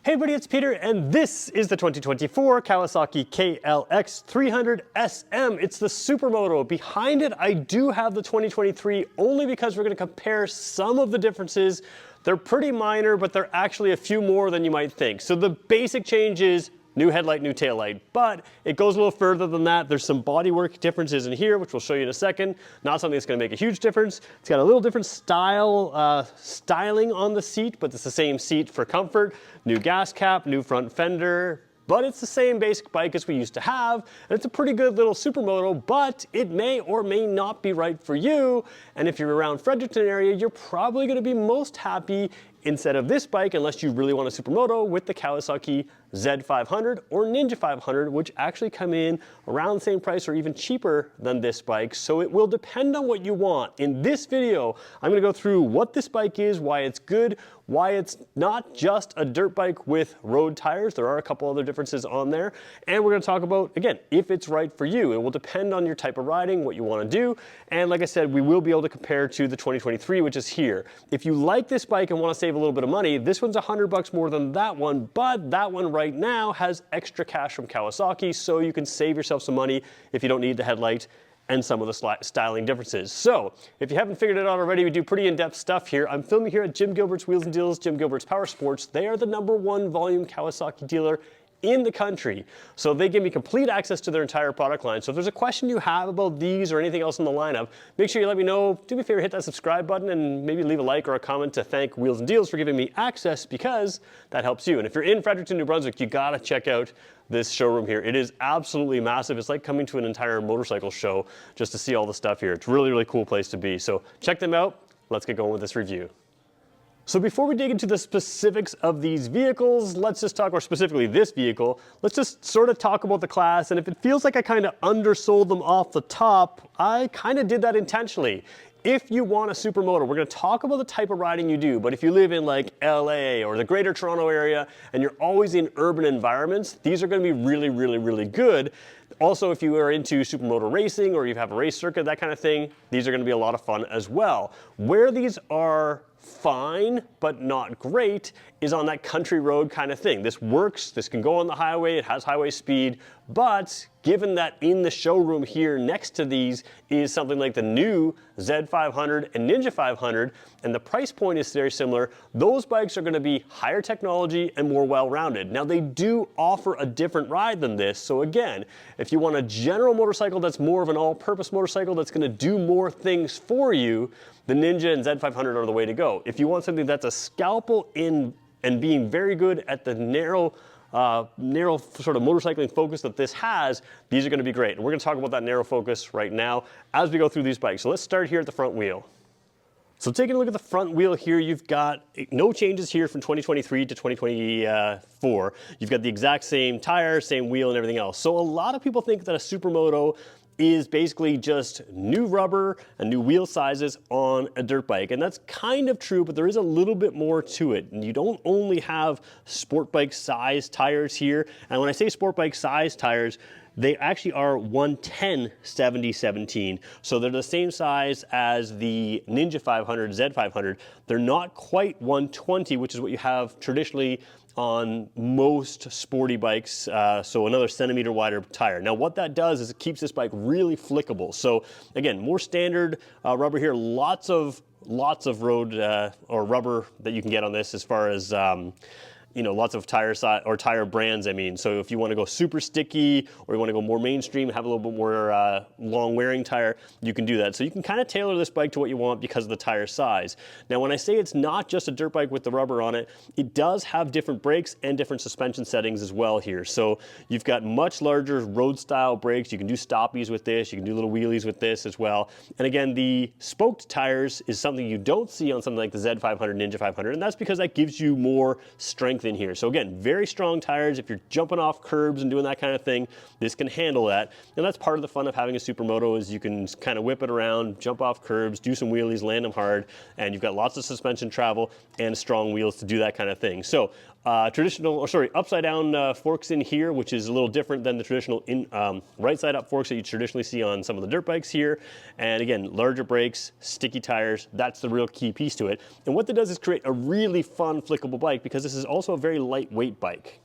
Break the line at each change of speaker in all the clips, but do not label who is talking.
Hey everybody, it's Peter, and this is the 2024 Kawasaki KLX 300 SM. It's the Supermoto. Behind it, I do have the 2023 only because we're going to compare some of the differences. They're pretty minor, but they're actually a few more than you might think. So the basic change is new headlight, new taillight, but it goes a little further than that. There's some bodywork differences in here, which we'll show you in a second. Not something that's gonna make a huge difference. It's got a little different styling on the seat, but it's the same seat for comfort. New gas cap, new front fender, but it's the same basic bike as we used to have, and it's a pretty good little Supermoto, but it may or may not be right for you. And if you're around Fredericton area, you're probably gonna be most happy instead of this bike, unless you really want a Supermoto, with the Kawasaki Z500 or Ninja 500, which actually come in around the same price or even cheaper than this bike. So it will depend on what you want. In this video, I'm gonna go through what this bike is, why it's good, why it's not just a dirt bike with road tires. There are a couple other differences on there. And we're gonna talk about, again, if it's right for you. It will depend on your type of riding, what you wanna do. And like I said, we will be able to compare to the 2023, which is here. If you like this bike and wanna save a little bit of money, this one's $100 more than that one, but that one right now has extra cash from Kawasaki, so you can save yourself some money if you don't need the headlight and some of the styling differences. So if you haven't figured it out already, we do pretty in-depth stuff here. I'm filming here at Jim Gilbert's Wheels and Deals, Jim Gilbert's Power Sports. They are the #1 volume Kawasaki dealer in the country. So they give me complete access to their entire product line. So if there's a question you have about these or anything else in the lineup, make sure you let me know. Do me a favor, hit that subscribe button and maybe leave a like or a comment to thank Wheels and Deals for giving me access, because that helps you. And if you're in Fredericton, New Brunswick, you gotta check out this showroom here. It is absolutely massive. It's like coming to an entire motorcycle show just to see all the stuff here. It's a really, really cool place to be. So check them out. Let's get going with this review. So before we dig into the specifics of these vehicles, let's just talk, or specifically this vehicle, let's just sort of talk about the class. And if it feels like I kind of undersold them off the top, I kind of did that intentionally. If you want a Supermoto, we're gonna talk about the type of riding you do, but if you live in like LA or the greater Toronto area and you're always in urban environments, these are gonna be really, really, really good. Also, if you are into Supermoto racing or you have a race circuit, that kind of thing, these are gonna be a lot of fun as well. Where these are fine but not great is on that country road kind of thing. This works, this can go on the highway, it has highway speed, but given that in the showroom here next to these is something like the new Z500 and Ninja 500, and the price point is very similar, those bikes are going to be higher technology and more well-rounded. Now they do offer a different ride than this, so again, if you want a general motorcycle that's more of an all-purpose motorcycle that's going to do more things for you, the Ninja and Z500 are the way to go. If you want something that's a scalpel in and being very good at the narrow sort of motorcycling focus that this has, these are going to be great. And we're going to talk about that narrow focus right now as we go through these bikes. So let's start here at the front wheel. So taking a look at the front wheel here, you've got no changes here from 2023 to 2024. You've got the exact same tire, same wheel, and everything else. So a lot of people think that a Supermoto is basically just new rubber and new wheel sizes on a dirt bike. And that's kind of true, but there is a little bit more to it. And you don't only have sport bike size tires here. And when I say sport bike size tires, they actually are 110/70/17. So they're the same size as the Ninja 500, Z500. They're not quite 120, which is what you have traditionally on most sporty bikes, so another centimeter wider tire. Now what that does is it keeps this bike really flickable. So again, more standard rubber here, lots of road or rubber that you can get on this as far as you know, lots of tire brands, I mean. So if you want to go super sticky or you want to go more mainstream, have a little bit more long wearing tire, you can do that. So you can kind of tailor this bike to what you want because of the tire size. Now when I say it's not just a dirt bike with the rubber on it, it does have different brakes and different suspension settings as well here. So you've got much larger road style brakes. You can do stoppies with this, you can do little wheelies with this as well. And again, the spoked tires is something you don't see on something like the Z500, Ninja 500, and that's because that gives you more strength in here. So again, very strong tires. If you're jumping off curbs and doing that kind of thing, this can handle that. And that's part of the fun of having a Supermoto, is you can kind of whip it around, jump off curbs, do some wheelies, land them hard, and you've got lots of suspension travel and strong wheels to do that kind of thing. So upside down forks in here, which is a little different than the traditional right side up forks that you traditionally see on some of the dirt bikes here. And again, larger brakes, sticky tires, that's the real key piece to it. And what that does is create a really fun flickable bike, because this is also also a very lightweight bike.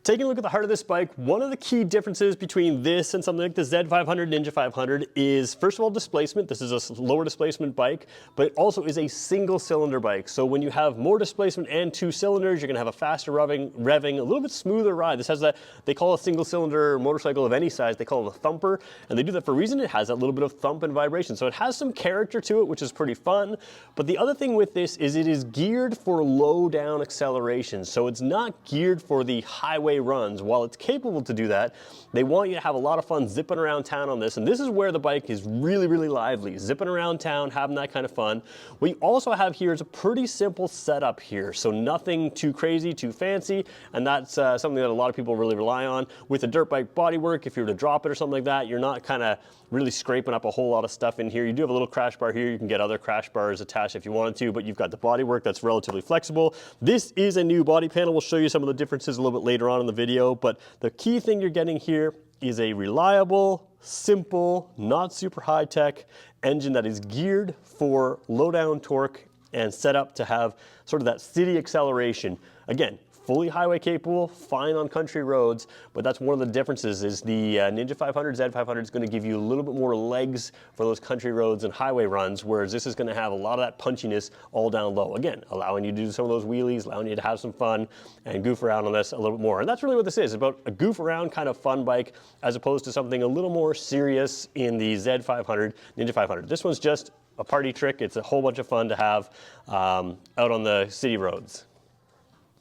Taking a look at the heart of this bike, one of the key differences between this and something like the Z500 Ninja 500 is, first of all, displacement. This is a lower displacement bike, but it also is a single cylinder bike. So when you have more displacement and 2 cylinders, you're gonna have a faster revving, a little bit smoother ride. This has that, they call a single cylinder motorcycle of any size, they call it a thumper, and they do that for a reason. It has that little bit of thump and vibration. So it has some character to it, which is pretty fun. But the other thing with this is it is geared for low down acceleration. So it's not geared for the highway runs. While it's capable to do that, they want you to have a lot of fun zipping around town on this, and this is where the bike is really, really lively, zipping around town, having that kind of fun. What you also have here is a pretty simple setup here, so nothing too crazy, too fancy, and that's something that a lot of people really rely on. With a dirt bike bodywork, if you were to drop it or something like that, you're not kind of really scraping up a whole lot of stuff in here. You do have a little crash bar here. You can get other crash bars attached if you wanted to, but you've got the bodywork that's relatively flexible. This is a new body panel. We'll show you some of the differences a little bit later on in the video, but the key thing you're getting here is a reliable, simple, not super high-tech engine that is geared for low-down torque and set up to have sort of that city acceleration. Again, fully highway capable, fine on country roads, but that's one of the differences is the Ninja 500, Z500 is going to give you a little bit more legs for those country roads and highway runs, whereas this is going to have a lot of that punchiness all down low. Again, allowing you to do some of those wheelies, allowing you to have some fun and goof around on this a little bit more. And that's really what this is, about a goof around kind of fun bike as opposed to something a little more serious in the Z500, Ninja 500. This one's just a party trick. It's a whole bunch of fun to have out on the city roads.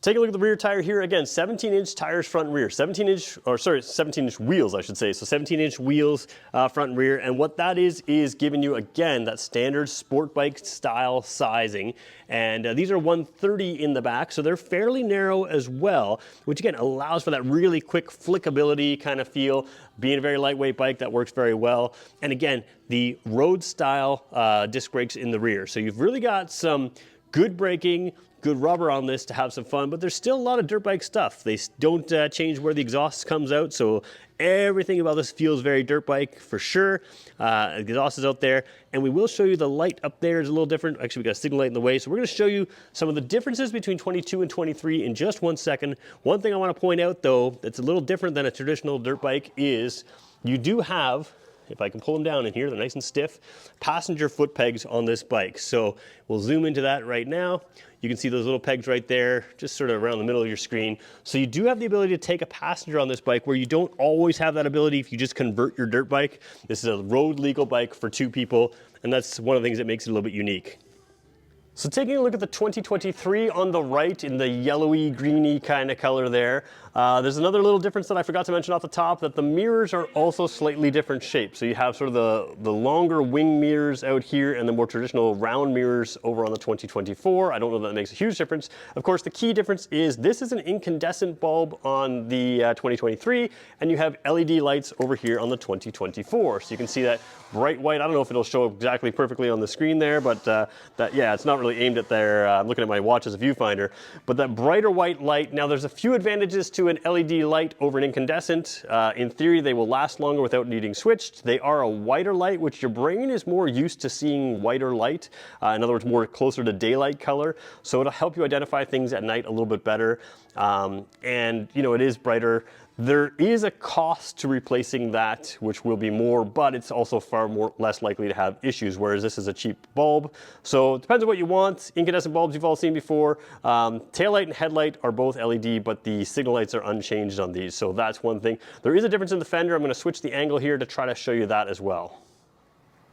Take a look at the rear tire here. Again, 17-inch tires front and rear. 17-inch wheels, I should say. So 17-inch wheels front and rear. And what that is giving you, again, that standard sport bike style sizing. And these are 130 in the back, so they're fairly narrow as well, which again allows for that really quick flickability kind of feel. Being a very lightweight bike, that works very well. And again, the road style disc brakes in the rear. So you've really got some good braking, good rubber on this to have some fun, but there's still a lot of dirt bike stuff. They don't change where the exhaust comes out, so everything about this feels very dirt bike for sure. Exhaust is out there, and we will show you the light up there is a little different. Actually, we got a signal light in the way, so we're going to show you some of the differences between 22 and 23 in just 1 second. One thing I want to point out, though, that's a little different than a traditional dirt bike is you do have, if I can pull them down in here, they're nice and stiff, passenger foot pegs on this bike. So we'll zoom into that right now. You can see those little pegs right there, just sort of around the middle of your screen. So you do have the ability to take a passenger on this bike where you don't always have that ability if you just convert your dirt bike. This is a road legal bike for 2 people, and that's one of the things that makes it a little bit unique. So taking a look at the 2023 on the right in the yellowy, greeny kind of color there, there's another little difference that I forgot to mention off the top, that the mirrors are also slightly different shapes. So you have sort of the longer wing mirrors out here and the more traditional round mirrors over on the 2024. I don't know that makes a huge difference. Of course, the key difference is this is an incandescent bulb on the 2023, and you have LED lights over here on the 2024. So you can see that bright white. I don't know if it'll show exactly perfectly on the screen there, but yeah, it's not really aimed at there. I'm looking at my watch as a viewfinder, but that brighter white light. Now there's a few advantages to an LED light over an incandescent. In theory, they will last longer without needing switched. They are a whiter light, which your brain is more used to seeing whiter light. In other words, more closer to daylight color. So it'll help you identify things at night a little bit better. And you know, it is brighter. There is a cost to replacing that, which will be more, but it's also far less likely to have issues, whereas this is a cheap bulb. So it depends on what you want. Incandescent bulbs you've all seen before. Taillight and headlight are both LED, but the signal lights are unchanged on these. So that's one thing. There is a difference in the fender. I'm going to switch the angle here to try to show you that as well.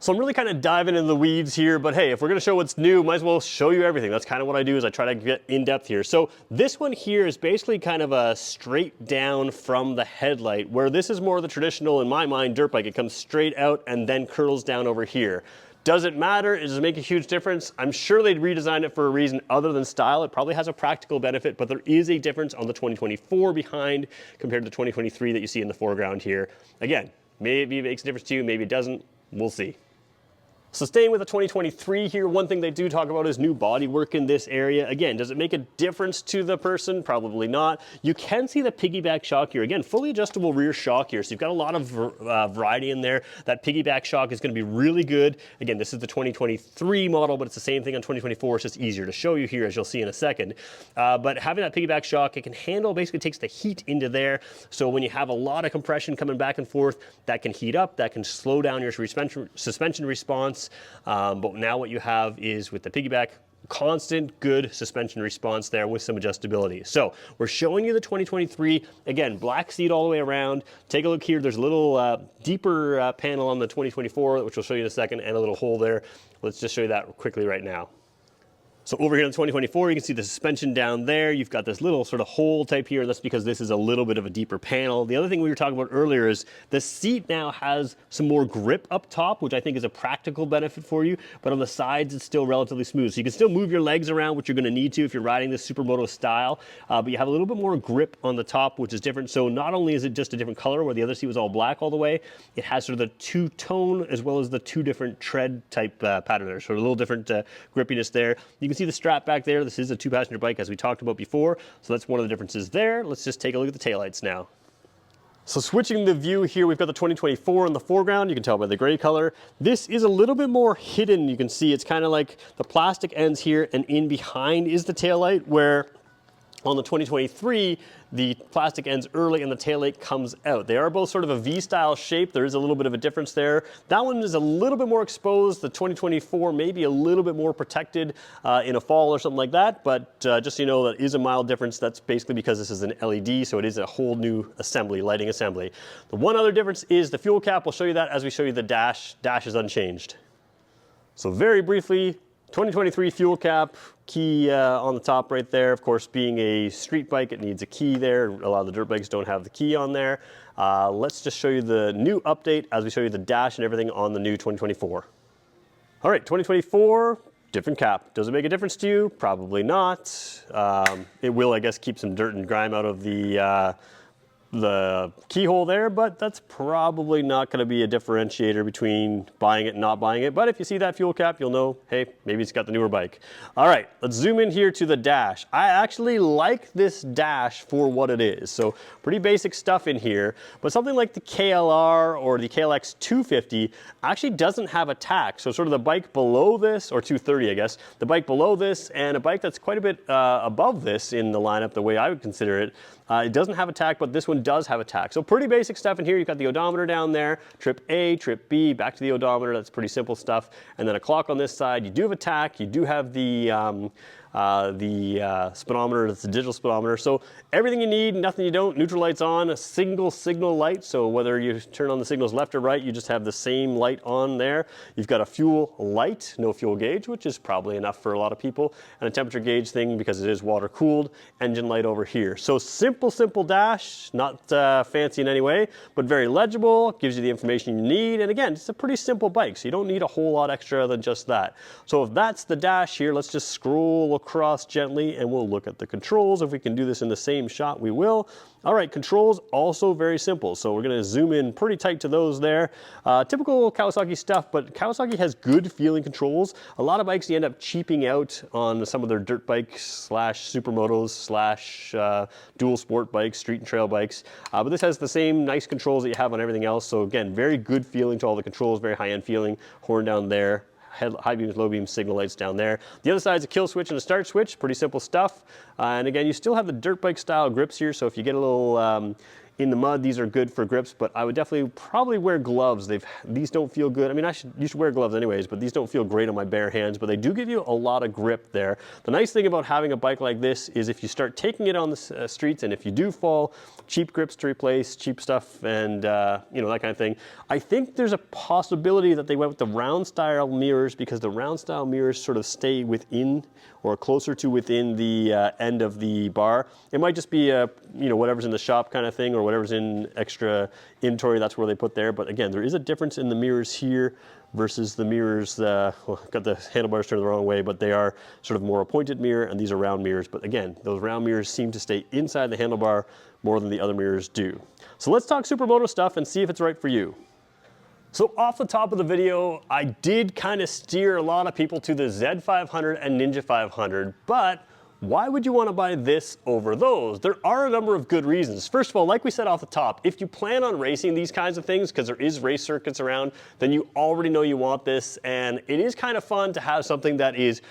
So I'm really kind of diving into the weeds here, but hey, if we're gonna show what's new, might as well show you everything. That's kind of what I do, is I try to get in depth here. So this one here is basically kind of a straight down from the headlight, where this is more the traditional, in my mind, dirt bike. It comes straight out and then curls down over here. Does it matter? Does it make a huge difference? I'm sure they'd redesign it for a reason other than style. It probably has a practical benefit, but there is a difference on the 2024 behind compared to the 2023 that you see in the foreground here. Again, maybe it makes a difference to you, maybe it doesn't. We'll see. So staying with the 2023 here, one thing they do talk about is new bodywork in this area. Again, does it make a difference to the person? Probably not. You can see the piggyback shock here. Again, fully adjustable rear shock here. So you've got a lot of variety in there. That piggyback shock is going to be really good. Again, this is the 2023 model, but it's the same thing on 2024. It's just easier to show you here, as you'll see in a second. But having that piggyback shock, it can handle, basically takes the heat into there. So when you have a lot of compression coming back and forth, that can heat up, that can slow down your suspension response. But now what you have is, with the piggyback, constant good suspension response there with some adjustability. So we're showing you the 2023, again, black seat all the way around. Take a look here, there's a little deeper panel on the 2024, which we'll show you in a second, and a little hole there. Let's just show you that quickly right now. So over here in the 2024, you can see the suspension down there. You've got this little sort of hole type here. That's because this is a little bit of a deeper panel. The other thing we were talking about earlier is the seat now has some more grip up top, which I think is a practical benefit for you. But on the sides, it's still relatively smooth. So you can still move your legs around, which you're going to need to if you're riding this Supermoto style. But you have a little bit more grip on the top, which is different. So not only is it just a different color where the other seat was all black all the way, it has sort of the two-tone as well as the two different tread type pattern there. So a little different grippiness there. You can see the strap back there. This is a two-passenger bike, as we talked about before. So that's one of the differences there. Let's just take a look at the taillights now. So switching the view here, we've got the 2024 in the foreground. You can tell by the gray color. This is a little bit more hidden. You can see it's kind of like the plastic ends here, and in behind is the taillight, where on the 2023, the plastic ends early and the taillight comes out. They are both sort of a V-style shape. There is a little bit of a difference there. That one is a little bit more exposed. The 2024 may be a little bit more protected in a fall or something like that, but just so you know, that is a mild difference. That's basically because this is an LED, so it is a whole new assembly, lighting assembly. The one other difference is the fuel cap. We'll show you that as we show you the dash. Dash is unchanged. So very briefly, 2023 fuel cap, key on the top right there. Of course, being a street bike, it needs a key there. A lot of the dirt bikes don't have the key on there. Let's just show you the new update as we show you the dash and everything on the new 2024. All right, 2024, different cap. Does it make a difference to you? Probably not. It will, I guess, keep some dirt and grime out of the keyhole there, but that's probably not going to be a differentiator between buying it and not buying it. But if you see that fuel cap, you'll know, hey, maybe it's got the newer bike. All right, let's zoom in here to the dash. I actually like this dash for what it is. So pretty basic stuff in here, but something like the KLR or the KLX 250 actually doesn't have a tack. So sort of the bike below this, or 230, I guess, the bike below this and a bike that's quite a bit above this in the lineup, the way I would consider it, it doesn't have a tack, but this one does have a tack. So pretty basic stuff in here. You've got the odometer down there, trip A, trip B, back to the odometer. That's pretty simple stuff. And then a clock on this side. You do have a tack. You do have the speedometer. That's the digital speedometer. So everything you need, nothing you don't. Neutral light's on, a single signal light. So whether you turn on the signals left or right, you just have the same light on there. You've got a fuel light, no fuel gauge, which is probably enough for a lot of people, and a temperature gauge thing because it is water cooled. Engine light over here. So simple dash, not fancy in any way, but very legible, gives you the information you need. And again, it's a pretty simple bike, so you don't need a whole lot extra than just that. So if that's the dash here, let's just scroll across gently and we'll look at the controls. If we can do this in the same shot, we will. All right, controls also very simple. So we're going to zoom in pretty tight to those there. Typical Kawasaki stuff, but Kawasaki has good feeling controls. A lot of bikes you end up cheaping out on some of their dirt bikes slash supermotos slash dual sport bikes, street and trail bikes. But this has the same nice controls that you have on everything else. So again, very good feeling to all the controls, very high-end feeling. Horn down there. High beams, low beams, signal lights down there. The other side is a kill switch and a start switch, pretty simple stuff. And again, you still have the dirt bike style grips here, so if you get a little in the mud, these are good for grips, but I would definitely probably wear gloves. These don't feel good. I mean, you should wear gloves anyways, but these don't feel great on my bare hands, but they do give you a lot of grip there. The nice thing about having a bike like this is if you start taking it on the streets, and if you do fall, cheap grips to replace, cheap stuff, and you know, that kind of thing. I think there's a possibility that they went with the round style mirrors because the round style mirrors sort of stay within or closer to within the end of the bar. It might just be you know, whatever's in the shop kind of thing, or whatever's in extra inventory, that's where they put there. But again, there is a difference in the mirrors here versus the mirrors, well, I've got the handlebars turned the wrong way, but they are sort of more a pointed mirror, and these are round mirrors. But again, those round mirrors seem to stay inside the handlebar more than the other mirrors do. So let's talk Supermoto stuff and see if it's right for you. So off the top of the video, I did kind of steer a lot of people to the Z500 and Ninja 500, but why would you want to buy this over those? There are a number of good reasons. First of all, like we said off the top, if you plan on racing these kinds of things, because there is race circuits around, then you already know you want this, and it is kind of fun to have something that is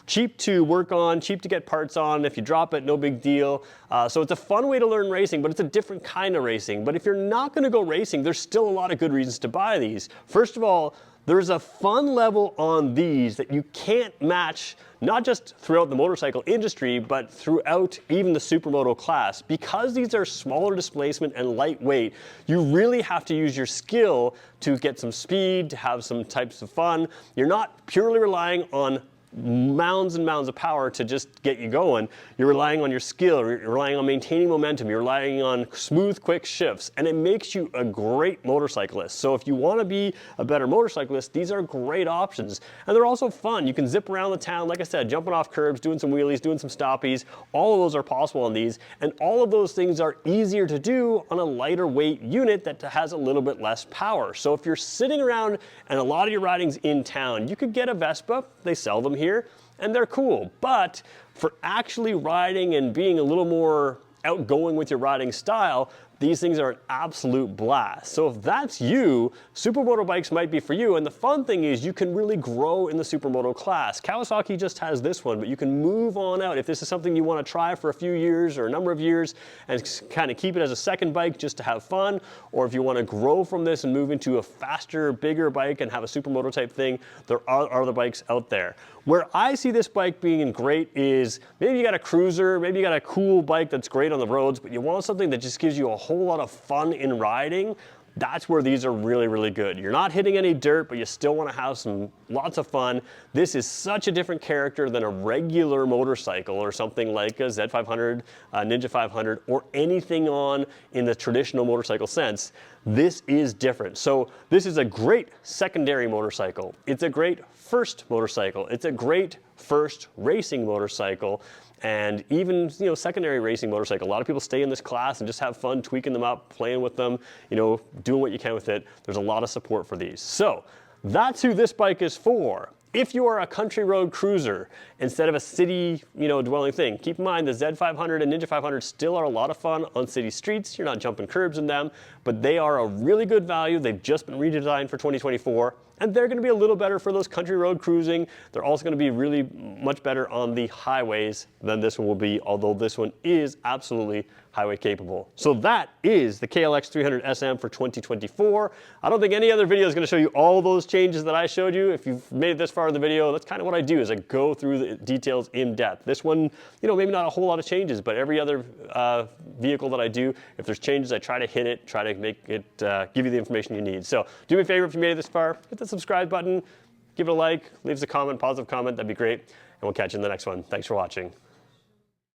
cheap to work on, cheap to get parts on. If you drop it, no big deal. So it's a fun way to learn racing, but it's a different kind of racing. But if you're not going to go racing, there's still a lot of good reasons to buy these. First of all, there's a fun level on these that you can't match, not just throughout the motorcycle industry, but throughout even the Supermoto class. Because these are smaller displacement and lightweight, you really have to use your skill to get some speed, to have some types of fun. You're not purely relying on mounds and mounds of power to just get you going. You're relying on your skill, you're relying on maintaining momentum, you're relying on smooth, quick shifts, and it makes you a great motorcyclist. So if you want to be a better motorcyclist, these are great options. And they're also fun. You can zip around the town, like I said, jumping off curbs, doing some wheelies, doing some stoppies. All of those are possible on these, and all of those things are easier to do on a lighter weight unit that has a little bit less power. So if you're sitting around and a lot of your riding's in town, you could get a Vespa. They sell them here, and they're cool. But for actually riding and being a little more outgoing with your riding style, these things are an absolute blast. So if that's you, Supermoto bikes might be for you. And the fun thing is you can really grow in the Supermoto class. Kawasaki just has this one, but you can move on out if this is something you want to try for a few years or a number of years and kind of keep it as a second bike just to have fun. Or if you want to grow from this and move into a faster, bigger bike and have a Supermoto type thing, there are other bikes out there. Where I see this bike being great is maybe you got a cruiser, maybe you got a cool bike that's great on the roads, but you want something that just gives you a whole lot of fun in riding. That's where these are really, really good. You're not hitting any dirt, but you still want to have lots of fun. This is such a different character than a regular motorcycle or something like a Z500, Ninja 500, or anything on in the traditional motorcycle sense. This is different. So this is a great secondary motorcycle. It's a great first motorcycle. It's a great first racing motorcycle. And even, secondary racing motorcycle. A lot of people stay in this class and just have fun tweaking them up, playing with them, doing what you can with it. There's a lot of support for these. So that's who this bike is for. If you are a country road cruiser instead of a city, dwelling thing, keep in mind the Z500 and Ninja 500 still are a lot of fun on city streets. You're not jumping curbs in them, but they are a really good value. They've just been redesigned for 2024, and they're going to be a little better for those country road cruising. They're also going to be really much better on the highways than this one will be, although this one is absolutely highway capable. So that is the KLX 300 SM for 2024. I don't think any other video is going to show you all those changes that I showed you. If you've made it this far in the video, that's kind of what I do, is I go through the details in depth. This one, maybe not a whole lot of changes, but every other vehicle that I do, if there's changes, I try to hit it, try to make it, give you the information you need. So do me a favor, if you made it this far, hit the subscribe button, give it a like, leave us a comment, positive comment, that'd be great, and we'll catch you in the next one. Thanks for watching.